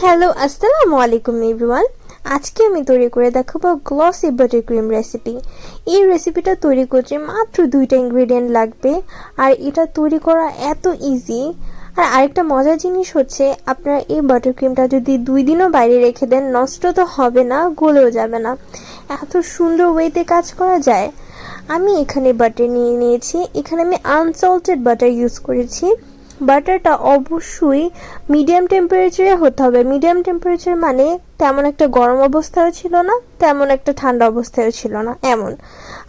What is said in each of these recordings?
Hello আসসালামু আলাইকুম everyone. আজকে আমি তৈরি করে দেখাবো গ্লসি বাটার ক্রিম রেসিপি। এই রেসিপিটা তৈরি করতে মাত্র 2টা ইনগ্রেডিয়েন্ট লাগবে, আর এটা তৈরি করা এত ইজি। আর আরেকটা মজার জিনিস হচ্ছে, আপনারা এই বাটার ক্রিমটা যদি 2 দিনও বাইরে রেখে দেন নষ্ট তো হবে না, গলেও যাবে না। এত সুন্দর ওয়েতে কাজ করা যায়। আমি এখানে বাটার নিয়ে নিয়েছি। এখানে আমি আনসল্টেড বাটার ইউজ করেছি। বাটারটা অবশ্যই মিডিয়াম টেম্পারেচারে হতে হবে। মিডিয়াম টেম্পারেচার মানে তেমন একটা গরম অবস্থায়ও ছিল না, তেমন একটা ঠান্ডা অবস্থায়ও ছিল না, এমন।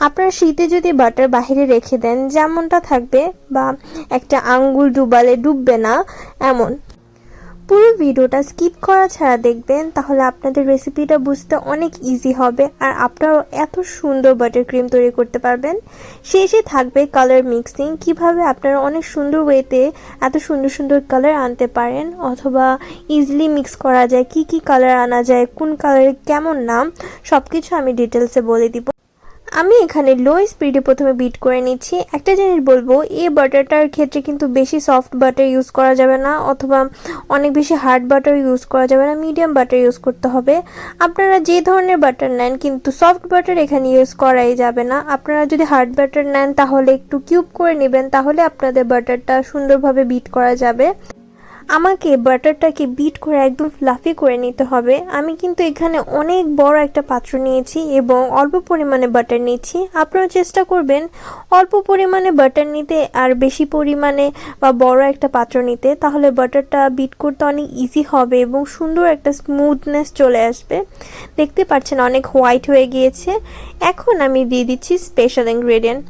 আপনারা শীতে যদি বাটার বাইরে রেখে দেন যেমনটা থাকবে, বা একটা আঙ্গুল ডুবালে ডুববে না, এমন। পুরো ভিডিওটা স্কিপ করা ছাড়া দেখবেন, তাহলে আপনাদের রেসিপিটা বুঝতে অনেক ইজি হবে, আর আপনারাও এত সুন্দর বাটার ক্রিম তৈরি করতে পারবেন। শেষে থাকবে কালার মিক্সিং, কিভাবে আপনারা অনেক সুন্দর ওয়েতে এত সুন্দর সুন্দর কালার আনতে পারেন, অথবা ইজিলি মিক্স করা যায়, কি কি কালার আনা যায়, কোন কালারে কেমন নাম, সব কিছু আমি ডিটেলসে বলে দিব। আমি এখানে লো স্পিডে প্রথমে বিট করে নিচ্ছি। একটা জিনিস বলবো, এই বাটারটার ক্ষেত্রে কিন্তু বেশি সফট বাটার ইউজ করা যাবে না, অথবা অনেক বেশি হার্ড বাটার ইউজ করা যাবে না, মিডিয়াম বাটার ইউজ করতে হবে। আপনারা যে ধরনের বাটার নেন, কিন্তু সফট বাটার এখানে ইউজ করাই যাবে না। আপনারা যদি হার্ড বাটার নেন তাহলে একটু কিউব করে নেবেন, তাহলে আপনাদের বাটারটা সুন্দরভাবে বিট করা যাবে। আমাকে বাটারটাকে বিট করে একদম ফ্লাফি করে নিতে হবে। আমি কিন্তু এখানে অনেক বড় একটা পাত্র নিয়েছি এবং অল্প পরিমাণে বাটার নিচ্ছি। আপনারা চেষ্টা করবেন অল্প পরিমাণে বাটার নিতে, আর বেশি পরিমাণে বা বড় একটা পাত্র নিতে, তাহলে বাটারটা বিট করতে অনেক ইজি হবে এবং সুন্দর একটা স্মুথনেস চলে আসবে। দেখতে পাচ্ছেন অনেক হোয়াইট হয়ে গিয়েছে। এখন আমি দিয়ে দিচ্ছি স্পেশাল ইনগ্রেডিয়েন্ট।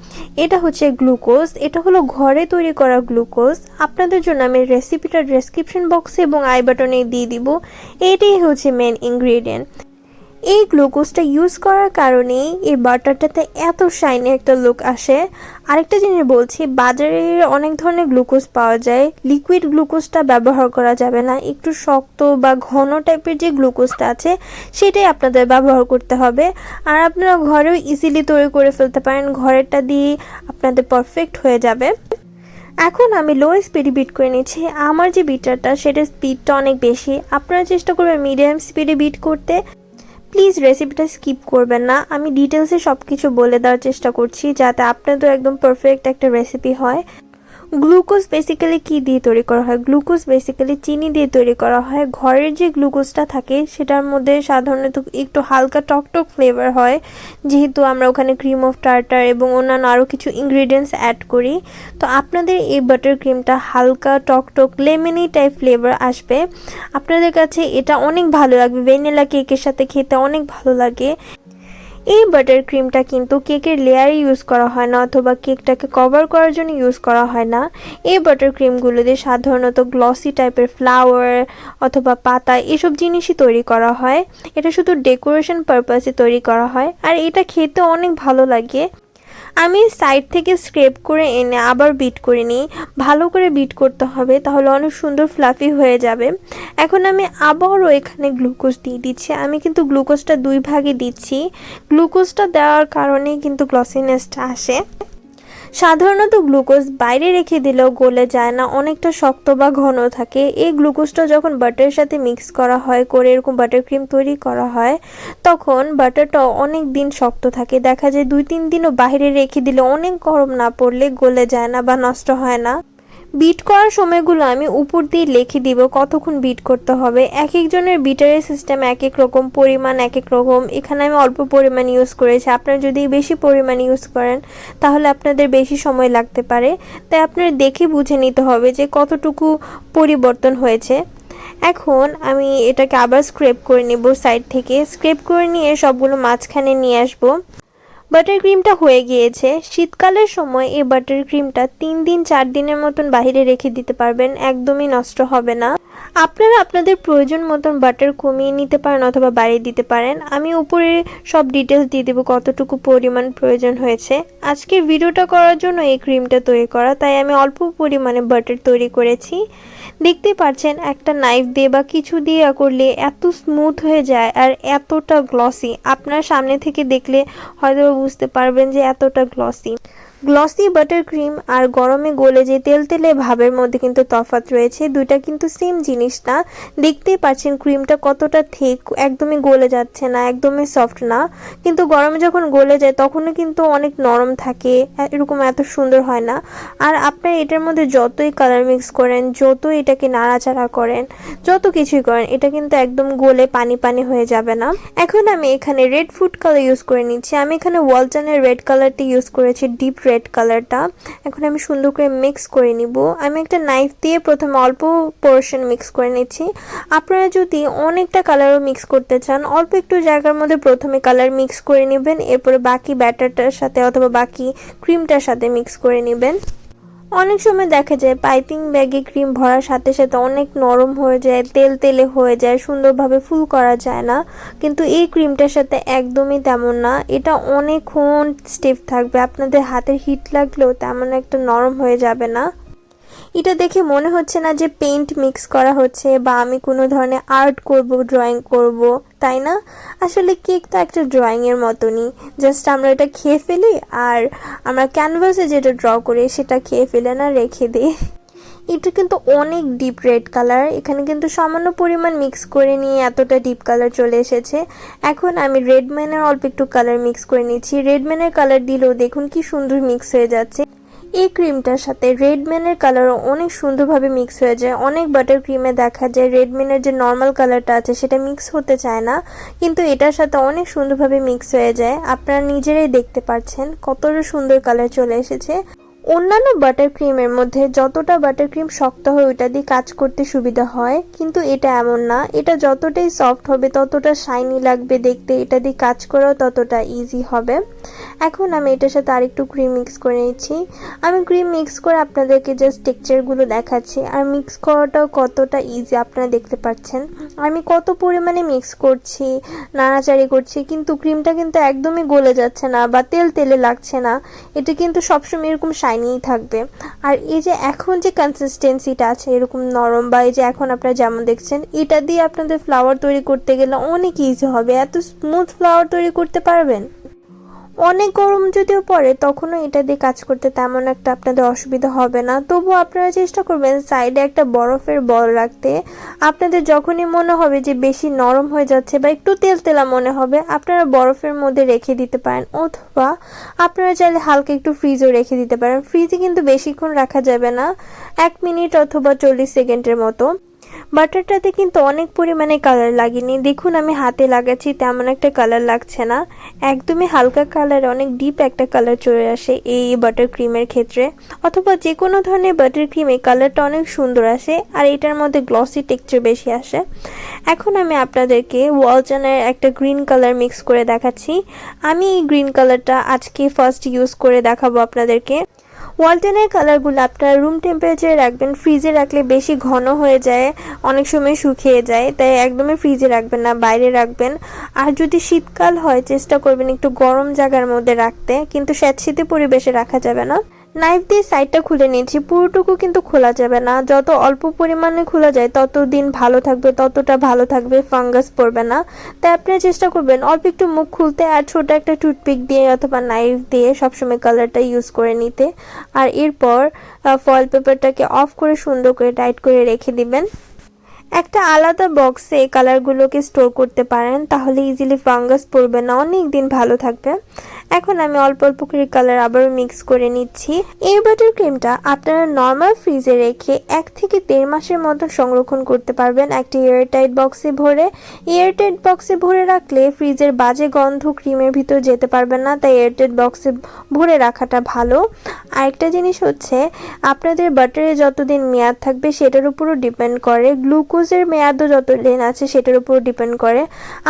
এটা হচ্ছে গ্লুকোজ। এটা হলো ঘরে তৈরি করা গ্লুকোজ। আপনাদের জন্য আমি রেসিপিটা ডেসক্রিপশন বক্সে এবং আই বাটনে দিয়ে দিব। এটাই হচ্ছে মেন ইনগ্রেডিয়েন্ট। এই গ্লুকোজটা ইউজ করার কারণে এই বাটারটাতে এত শাইনি একটা লুক আসে। আরেকটা জিনিস বলছি, বাজারে অনেক ধরনের গ্লুকোজ পাওয়া যায়, লিকুইড গ্লুকোজটা ব্যবহার করা যাবে না। একটু শক্ত বা ঘন টাইপের যে গ্লুকোজটা আছে সেটাই আপনাদের ব্যবহার করতে হবে। আর আপনারা ঘরেও ইজিলি তৈরি করে ফেলতে পারেন, ঘরেরটা দিয়ে আপনাদের পারফেক্ট হয়ে যাবে। এখন আমি লো স্পিডে বিট করে নিচ্ছি। আমার যে বিটারটা, সেটার স্পিডটা অনেক বেশি। আপনারা চেষ্টা করবেন মিডিয়াম স্পিডে বিট করতে। প্লিজ রেসিপিটা স্কিপ করবেন না। আমি ডিটেলসে সব কিছু বলে দেওয়ার চেষ্টা করছি, যাতে আপনাদের একদম পারফেক্ট একটা রেসিপি হয়। গ্লুকোজ বেসিক্যালি কি দিয়ে তৈরি করা হয়? গ্লুকোজ বেসিক্যালি চিনি দিয়ে তৈরি করা হয়। ঘরের যে গ্লুকোজটা থাকে সেটার মধ্যে সাধারণত একটু হালকা টকটক ফ্লেভার হয়, যেহেতু আমরা ওখানে ক্রিম অফ টার্টার এবং অন্যান্য আরও কিছু ইনগ্রিডিয়েন্টস অ্যাড করি। তো আপনাদের এই বাটার ক্রিমটা হালকা টকটক লেমনি টাইপ ফ্লেভার আসবে। আপনাদের কাছে এটা অনেক ভালো লাগবে, ভ্যানিলা কেকের সাথে খেতে অনেক ভালো লাগে। এই বাটার ক্রিমটা কিন্তু কেকের লেয়ারে ইউজ করা হয় না, অথবা কেকটাকে কভার করার জন্য ইউজ করা হয় না। এই বাটার ক্রিমগুলো দিয়ে সাধারণত গ্লসি টাইপের ফ্লাওয়ার অথবা পাতা এসব জিনিসই তৈরি করা হয়। এটা শুধু ডেকোরেশন পারপাসে তৈরি করা হয়, আর এটা খেতে অনেক ভালো লাগে। আমি সাইড থেকে স্ক্রেপ করে এনে আবার বিট করে নিই। ভালো করে বিট করতে হবে, তাহলে অনেক সুন্দর ফ্লাফি হয়ে যাবে। এখন আমি আবারও এখানে গ্লুকোজ দিয়ে দিচ্ছি। আমি কিন্তু গ্লুকোজটা 2 ভাগে দিচ্ছি। গ্লুকোজটা দেওয়ার কারণে কিন্তু গ্লসিনেসটা আসে। সাধারণত গ্লুকোজ বাইরে রেখে দিলেও গলে যায় না, অনেকটা শক্ত বা ঘন থাকে। এই গ্লুকোজটা যখন বাটারের সাথে মিক্স করা হয়, করে এরকম বাটার ক্রিম তৈরি করা হয়, তখন বাটারটা অনেক দিন শক্ত থাকে। দেখা যায় 2-3 দিনও বাইরে রেখে দিলে, অনেক গরম না পড়লে গলে যায় না বা নষ্ট হয় না। বিট করার সময়গুলো আমি উপর দিয়ে লিখে দিব কতক্ষণ বিট করতে হবে। এক একজনের বিটারের সিস্টেম এক এক রকম, পরিমাণ এক এক রকম। এখানে আমি অল্প পরিমাণ ইউজ করেছি। আপনারা যদি বেশি পরিমাণ ইউজ করেন তাহলে আপনাদের বেশি সময় লাগতে পারে। তাই আপনারা দেখে বুঝে নিতে হবে যে কতটুকু পরিবর্তন হয়েছে। এখন আমি এটাকে আবার স্ক্রেপ করে নেব সাইড থেকে। স্ক্রেপ করে নিয়ে সবগুলো মাঝখানে নিয়ে আসবো। বাটার ক্রিমটা হয়ে গিয়েছে। শীতকালের সময় এই বাটার ক্রিমটা 3-4 দিনের মতন বাইরে রেখে দিতে পারবেন, একদমই নষ্ট হবে না। আপনারা আপনাদের প্রয়োজন মতন বাটার কমিয়ে নিতে পারেন অথবা বাড়িয়ে দিতে পারেন। আমি উপরে সব ডিটেলস দিয়ে দেবো কতটুকু পরিমাণ প্রয়োজন হয়েছে। আজকের ভিডিওটা করার জন্য এই ক্রিমটা তৈরি করা, তাই আমি অল্প পরিমাণে বাটার তৈরি করেছি। দেখতে পাচ্ছেন একটা নাইফ দিয়ে বা কিছু দিয়ে করলে এত স্মুথ হয়ে যায় আর এতটা গ্লসি। আপনার সামনে থেকে দেখলে হয়তো বুঝতে পারবেন যে এতটা গ্লসি। গ্লসি বাটার ক্রিম আর গরমে গলে যে তেলতেলে ভাবের মধ্যে কিন্তু তফাৎ রয়েছে, দুইটা কিন্তু সেম জিনিস না। দেখতেই পাচ্ছেন ক্রিমটা কতটা থিক, একদমই গলে যাচ্ছে না, একদমই সফট না, কিন্তু গরমে যখন গলে যায় তখনও কিন্তু অনেক নরম থাকে, এরকম এত সুন্দর হয় না। আর আপনার এটার মধ্যে যতই কালার মিক্স করেন, যতই এটাকে নাড়াচাড়া করেন, যত কিছুই করেন, এটা কিন্তু একদম গলে পানি পানি হয়ে যাবে না। এখন আমি এখানে রেড ফুড কালার ইউজ করে নিচ্ছি। আমি এখানে ওয়ালটনের রেড কালারটি ইউজ করেছি, ডিপ রেড কালারটা। এখন আমি সুন্দর করে মিক্স করে নিব। আমি একটা নাইফ দিয়ে প্রথমে অল্প পোর্শন মিক্স করে নিচ্ছি। আপনারা যদি অনেকটা কালারও মিক্স করতে চান, অল্প একটু জায়গার মধ্যে প্রথমে কালার মিক্স করে নেবেন, এরপরে বাকি ব্যাটারটার সাথে অথবা বাকি ক্রিমটার সাথে মিক্স করে নেবেন। অনেক সময় দেখা যায় পাইপিং ব্যাগে ক্রিম ভরার সাথে সাথে অনেক নরম হয়ে যায়, তেল তেলে হয়ে যায়, সুন্দরভাবে ফুল করা যায় না, কিন্তু এই ক্রিমটার সাথে একদমই তেমন না। এটা অনেকক্ষণ স্টিফ থাকবে, আপনাদের হাতের হিট লাগলেও তেমন একটা নরম হয়ে যাবে না। এটা দেখে মনে হচ্ছে না যে পেইন্ট মিক্স করা হচ্ছে বা আমি কোনো ধরনের আর্ট করব, ড্রয়িং করব, তাই না? আসলে কেক তো একটা ড্রয়িং এর মতনই, জাস্ট আমরা এটা খেয়ে ফেলি আর আমরা ক্যানভাসে যেটা ড্র করি সেটা খেয়ে ফেলে না, রেখে দিই। এটা কিন্তু অনেক ডিপ রেড কালার, এখানে কিন্তু সামান্য পরিমাণ মিক্স করে নিয়ে এতটা ডিপ কালার চলে এসেছে। এখন আমি রেড ম্যানের অল্প একটু কালার মিক্স করে নিচ্ছি। রেড ম্যানের কালার দিলেও দেখুন কি সুন্দর মিক্স হয়ে যাচ্ছে। এই ক্রিমটার সাথে রেডম্যানের কালারও অনেক সুন্দরভাবে মিক্স হয়ে যায়। অনেক বাটার ক্রিমে দেখা যায় রেডম্যানের যে নর্মাল কালারটা আছে সেটা মিক্স হতে চায় না, কিন্তু এটার সাথে অনেক সুন্দরভাবে মিক্স হয়ে যায়। আপনারা নিজেরাই দেখতে পাচ্ছেন কতটা সুন্দর কালার চলে এসেছে। অন্যান্য বাটার ক্রিমের মধ্যে যতটা বাটার ক্রিম শক্ত হয় ওইটা দিয়ে কাজ করতে সুবিধা হয়, কিন্তু এটা এমন না। এটা যতটাই সফট হবে ততটা শাইনি লাগবে দেখতে, এটা দিয়ে কাজ করাও ততটা ইজি হবে। এখন আমি এটার সাথে আরেকটু ক্রিম মিক্স করে নিচ্ছি। আমি ক্রিম মিক্স করে আপনাদেরকে জাস্ট টেক্সচারগুলো দেখাচ্ছি, আর মিক্স করাটাও কতটা ইজি আপনারা দেখতে পাচ্ছেন। আমি কত পরিমাণে মিক্স করছি, নাড়াচাড়ি করছি, কিন্তু ক্রিমটা কিন্তু একদমই গলে যাচ্ছে না বা তেল তেলে লাগছে না। এটা কিন্তু সবসময় এরকম শাইনিই থাকবে। আর এই যে এখন যে কনসিস্টেন্সিটা আছে এরকম নরম, বা এই যে এখন আপনারা যেমন দেখছেন, এটা দিয়ে আপনাদের ফ্লাওয়ার তৈরি করতে গেলে অনেক ইজি হবে। এত স্মুথ ফ্লাওয়ার তৈরি করতে পারবেন। অনেক গরম যদিও পড়ে তখনও এটা দিয়ে কাজ করতে তেমন একটা আপনাদের অসুবিধা হবে না। তবুও আপনারা চেষ্টা করবেন সাইডে একটা বরফের বল রাখতে। আপনাদের যখনই মনে হবে যে বেশি নরম হয়ে যাচ্ছে বা একটু তেলতেলা মনে হবে, আপনারা বরফের মধ্যে রেখে দিতে পারেন, অথবা আপনারা চাইলে হালকা একটু ফ্রিজও রেখে দিতে পারেন। ফ্রিজে কিন্তু বেশিক্ষণ রাখা যাবে না, 1 মিনিট অথবা 40 সেকেন্ডের মতো। বাটারটাতে কিন্তু অনেক পরিমাণে কালার লাগেনি, দেখুন আমি হাতে লাগাচ্ছি তেমন একটা কালার লাগছে না, একদমই হালকা কালার, অনেক ডিপ একটা কালার চলে আসে এই বাটার ক্রিমের ক্ষেত্রে। অথবা যে কোনো ধরনের বাটার ক্রিমে কালারটা অনেক সুন্দর আসে, আর এটার মধ্যে গ্লসি টেক্সচার বেশি আসে। এখন আমি আপনাদেরকে ওয়ালটনের একটা গ্রিন কালার মিক্স করে দেখাচ্ছি। আমি এই গ্রিন কালারটা আজকে ফার্স্ট ইউজ করে দেখাবো আপনাদেরকে। ওয়ালটনের কালারগুলো আপনারা রুম টেম্পারেচারে রাখবেন, ফ্রিজে রাখলে বেশি ঘন হয়ে যায়, অনেক সময় শুকিয়ে যায়, তাই একদমই ফ্রিজে রাখবেন না, বাইরে রাখবেন। আর যদি শীতকাল হয় চেষ্টা করবেন একটু গরম জায়গার মধ্যে রাখতে, কিন্তু স্যাঁতসেঁতে পরিবেশে রাখা যাবে না। নাইফ দিয়ে সাইডটা খুলে নিয়েছি, পুরোটুকু কিন্তু খোলা যাবে না, যত অল্প পরিমাণে খোলা যায় তত দিন ভালো থাকবে, ততটা ভালো থাকবে, ফাঙ্গাস পড়বে না। তাই আপনি চেষ্টা করবেন অল্প একটু মুখ খুলতে, আর ছোট একটা টুথপিক দিয়ে অথবা নাইফ দিয়ে সবসময় কালারটা ইউজ করে নিতে। আর এরপর ফয়েল পেপারটাকে অফ করে সুন্দর করে টাইট করে রেখে দিবেন। একটা আলাদা বক্সে কালারগুলোকে স্টোর করতে পারেন, তাহলে ইজিলি ফাঙ্গাস পড়বে না, অনেক দিন ভালো থাকবে। এখন আমি অল্প অল্প করে কালার আবারও মিক্স করে নিচ্ছি। এই বাটার ক্রিমটা আপনারা নর্মাল ফ্রিজে রেখে 1 থেকে 1.5 মাসের মতো সংরক্ষণ করতে পারবেন একটা এয়ারটাইট বক্সে ভরে। এয়ারটাইট বক্সে ভরে রাখলে ফ্রিজের বাজে গন্ধ ক্রিমের ভিতর যেতে পারবে না, তাই এয়ারটাইট বক্সে ভরে রাখাটা ভালো। আরেকটা জিনিস হচ্ছে, আপনাদের বাটারে যতদিন মেয়াদ থাকবে সেটার উপরও ডিপেন্ড করে, গ্লুকোজের মেয়াদও যতদিন আছে সেটার উপর ডিপেন্ড করে।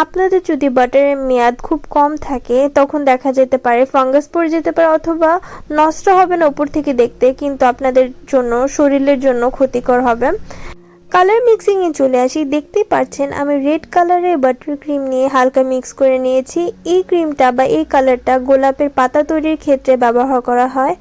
আপনাদের যদি বাটারের মেয়াদ খুব কম থাকে তখন দেখা যেতে পারে ফাঙ্গাস পড়ে যেতে পারে, অথবা নষ্ট হবে না উপর থেকে দেখতে, কিন্তু আপনাদের জন্য, শরীরের জন্য ক্ষতিকর হবে। কালার মিক্সিং এ চলে আসি। দেখতেই পাচ্ছেন আমি রেড কালারের বাটার ক্রিম নিয়ে হালকা মিক্স করে নিয়েছি। এই ক্রিমটা বা এই কালারটা গোলাপের পাতা তৈরির ক্ষেত্রে ব্যবহার করা হয়।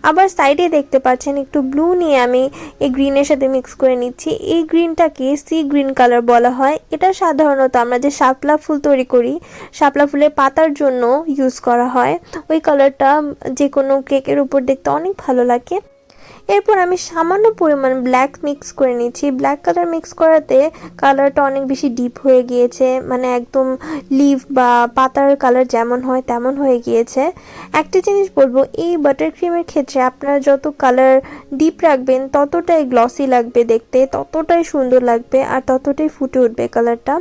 আবার সাইডে দেখতে পাচ্ছেন একটু ব্লু নিয়ে আমি এই গ্রিনের সাথে মিক্স করে নিচ্ছি। এই গ্রিনটাকে সি গ্রিন কালার বলা হয়। এটা সাধারণত আমরা যে শাপলা ফুল তৈরি করি, শাপলা ফুলের পাতার জন্য ইউজ করা হয়। ওই কালারটা যে কোনো কেকের উপর দেখতে অনেক ভালো লাগে। এরপর আমি সামান্য পরিমাণ ব্ল্যাক মিক্স করে নিচ্ছি। ব্ল্যাক কালার মিক্স করাতে কালারটা অনেক বেশি ডিপ হয়ে গিয়েছে, মানে একদম লিভ বা পাতার কালার যেমন হয় তেমন হয়ে গিয়েছে। একটা জিনিস বলবো, এই বাটার ক্রিমের ক্ষেত্রে আপনারা যত কালার ডিপ রাখবেন ততটাই গ্লসি লাগবে দেখতে, ততটাই সুন্দর লাগবে আর ততটাই ফুটে উঠবে কালারটা।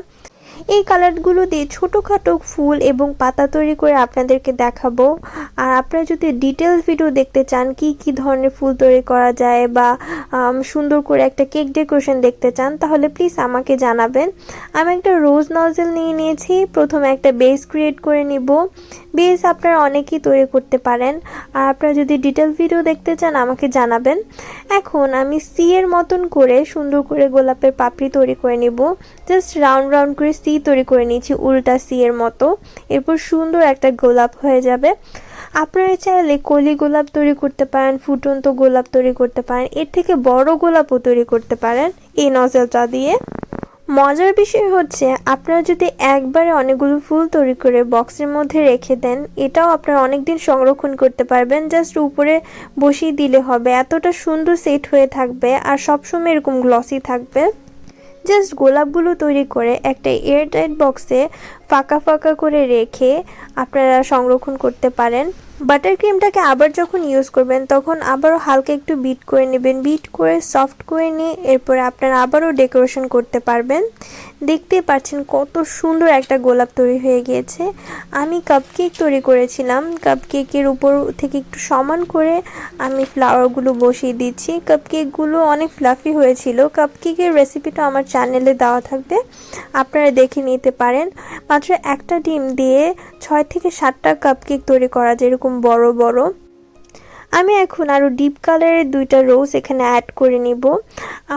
এই কালারগুলো দিয়ে ছোটোখাটো ফুল এবং পাতা তৈরি করে আপনাদেরকে দেখাবো। আর আপনারা যদি ডিটেলস ভিডিও দেখতে চান কি ধরনের ফুল তৈরি করা যায় বা সুন্দর করে একটা কেক ডেকোরেশন দেখতে চান, তাহলে প্লিজ আমাকে জানাবেন। আমি একটা রোজ নজেল নিয়ে নিয়েছি। প্রথমে একটা বেস ক্রিয়েট করে নিব। বেস আপনারা অনেকেই তৈরি করতে পারেন, আর আপনারা যদি ডিটেল ভিডিও দেখতে চান আমাকে জানাবেন। এখন আমি সি এর মতন করে সুন্দর করে গোলাপের পাপড়ি তৈরি করে নিব। জাস্ট রাউন্ড রাউন্ড করে সি তৈরি করে নিয়েছি, উল্টা সি এর মতো। এরপর সুন্দর একটা গোলাপ হয়ে যাবে। আপনারা চাইলে কলি গোলাপ তৈরি করতে পারেন, ফুটন্ত গোলাপ তৈরি করতে পারেন, এর থেকে বড় গোলাপও তৈরি করতে পারেন এই নজলটা দিয়ে। মজার বিষয় হচ্ছে আপনারা যদি একবারে অনেকগুলো ফুল তৈরি করে বক্সের মধ্যে রেখে দেন, এটাও আপনারা অনেক দিন সংরক্ষণ করতে পারবেন। জাস্ট উপরে বসিয়ে দিলে হবে, এতটা সুন্দর সেট হয়ে থাকবে আর সবসময় এরকম গ্লসি থাকবে। জাস্ট গোলাপগুলো তৈরি করে একটা এয়ারটাইট বক্সে ফাঁকা ফাঁকা করে রেখে আপনারা সংরক্ষণ করতে পারেন। বাটার ক্রিমটাকে আবার যখন ইউজ করবেন তখন আবারও হালকা একটু বিট করে নেবেন, বিট করে সফট করে নিয়ে এরপরে আপনারা আবারও ডেকোরেশন করতে পারবেন। দেখতেই পাচ্ছেন কত সুন্দর একটা গোলাপ তৈরি হয়ে গিয়েছে। আমি কাপকেক তৈরি করেছিলাম, কাপকেকের উপর থেকে একটু সমান করে আমি ফ্লাওয়ারগুলো বসিয়ে দিচ্ছি। কাপকেকগুলো অনেক ফ্লাফি হয়েছিল। কাপকেকের রেসিপিটা আমার চ্যানেলে দেওয়া থাকবে, আপনারা দেখে নিতে পারেন। মাত্র একটা ডিম দিয়ে 6 থেকে 7টা কাপকেক তৈরি করা যায় এরকম বড় বড়। আমি এখন আরও ডিপ কালারের 2টা রোজ এখানে অ্যাড করে নিব।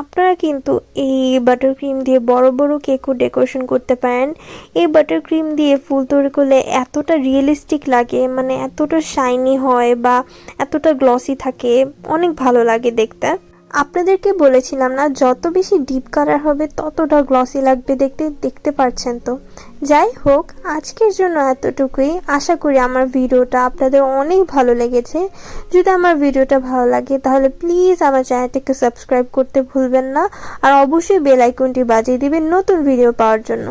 আপনারা কিন্তু এই বাটার ক্রিম দিয়ে বড় বড় কেকও ডেকোরেশন করতে পারেন। এই বাটার ক্রিম দিয়ে ফুল তৈরি করলে এতটা রিয়েলিস্টিক লাগে, মানে এতটা শাইনি হয় বা এতটা গ্লসি থাকে, অনেক ভালো লাগে দেখতে। আপনাদেরকে বলেছিলাম না, যত বেশি ডিপ কালার হবে ততটা গ্লসি লাগবে দেখতে, দেখতে পাচ্ছেন তো। যাই হোক, আজকের জন্য এতটুকুই। আশা করি আমার ভিডিওটা আপনাদের অনেক ভালো লেগেছে। যদি আমার ভিডিওটা ভালো লাগে তাহলে প্লিজ আমার চ্যানেলটিকে সাবস্ক্রাইব করতে ভুলবেন না, আর অবশ্যই বেল আইকনটি বাজিয়ে দিবেন নতুন ভিডিও পাওয়ার জন্য।